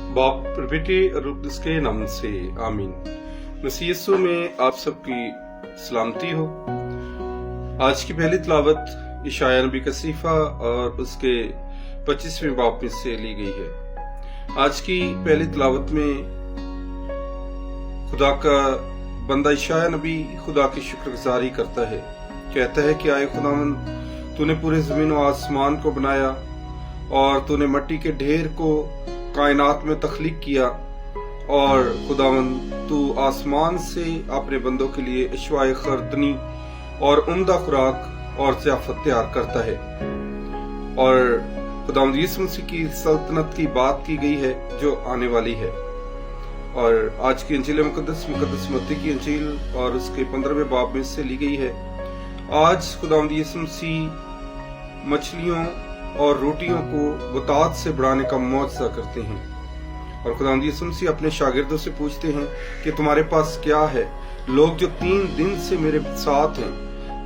बाप और बेटे और रुख के नाम से आमीन। मसीह यीशु में आप सबकी सलामती हो। आज की पहली तिलावत इशाया नबी का सहीफा और उसके 25वें बाप में से ली गई है। आज की पहली तिलावत में खुदा का बंदा इशाया नबी खुदा की शुक्रगुजारी करता है। कहता है कि आए खुदावंद, तूने पूरे जमीन और आसमान को बनाया और तूने मिट्टी के ढेर को कायनात में तख्लीक किया, और खुदावंद तू आसमान से अपने बंदों के लिए अशवाए खर्दनी और उम्दा खुराक और ज़ियाफत तैयार करता है। और खुदावंद यीशु मसीह की सल्तनत की बात की गई है जो आने वाली है। और आज की इंजील मुकद्दस मत्ती की इंजील और उसके 15वें बाब में से ली गई है। आज खुदावंद यीशु मसीह मछलियों और रोटियों को बुतात से बढ़ाने का मुआवजा करते हैं। और खुदावंद यीशु मसीह अपने शागिर्दों से पूछते हैं कि तुम्हारे पास क्या है। लोग जो 3 दिन से मेरे साथ हैं,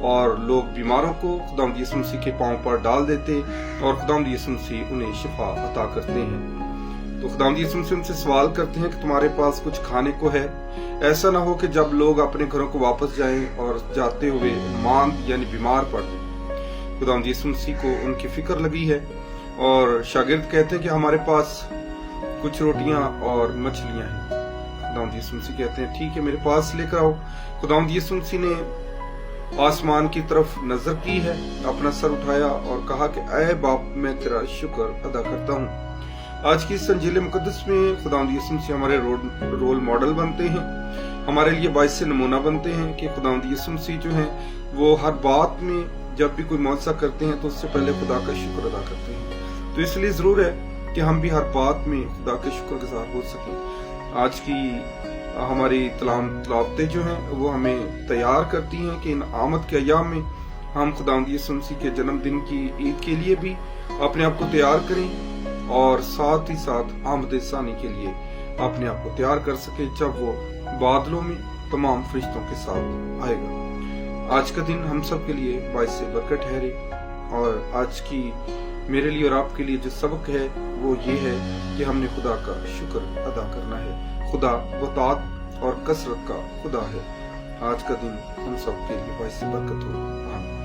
और लोग बीमारों को खुदावंद यीशु मसीह के पांव पर डाल देते और खुदावंद यीशु मसीह उन्हें शिफा अता करते हैं। तो खुदावंद यीशु मसीह उनसे सवाल करते हैं कि तुम्हारे पास कुछ खाने को है। ऐसा ना हो कि जब लोग अपने घरों को वापस जाएं और जाते हुए मांद यानी बीमार पड़ जाएं। खुदावंद यीशु मसीह को उनकी फिक्र लगी है और शागिर्द कहते हैं कि हमारे पास कुछ रोटियां और मछलियां हैं। खुदावंद यीशु मसीह कहते हैं ठीक है, मेरे पास लेकर आओ। खुदावंद यीशु मसीह ने आसमान की तरफ नजर की है, अपना सर उठाया और कहा कि ऐ बाप, मैं तेरा शुक्र अदा करता हूँ। आज की इस इंजील मुकद्दस में खुदावंद यीशु मसीह हमारे रोल मॉडल बनते हैं, हमारे लिए बाइस से नमूना बनते हैं कि खुदावंद यीशु मसीह जो है वो हर बात में जब भी कोई मुआवजा करते हैं तो उससे पहले खुदा का शुक्र अदा करते हैं। तो इसलिए जरूर है कि हम भी हर बात में खुदा के शुक्रगुजार हो सकें। आज की हमारी तिलावतें जो हैं वो हमें तैयार करती हैं कि इन आमद के अय्याम में हम खुदावंद यीशु मसीह के जन्मदिन की ईद के लिए भी अपने आप को तैयार करें, और साथ ही साथ आमद सानी के लिए अपने आप को तैयार कर सके जब वो बादलों में तमाम फरिश्तों के साथ आएगा। आज का दिन हम सब के लिए बाइस से बरकत ठहरे। और आज की मेरे लिए और आपके लिए जो सबक है वो ये है कि हमने खुदा का शुक्र अदा करना है। खुदा वतात और कसरत का खुदा है। आज का दिन हम सब के लिए बाइस से बरकत हो। आमीन।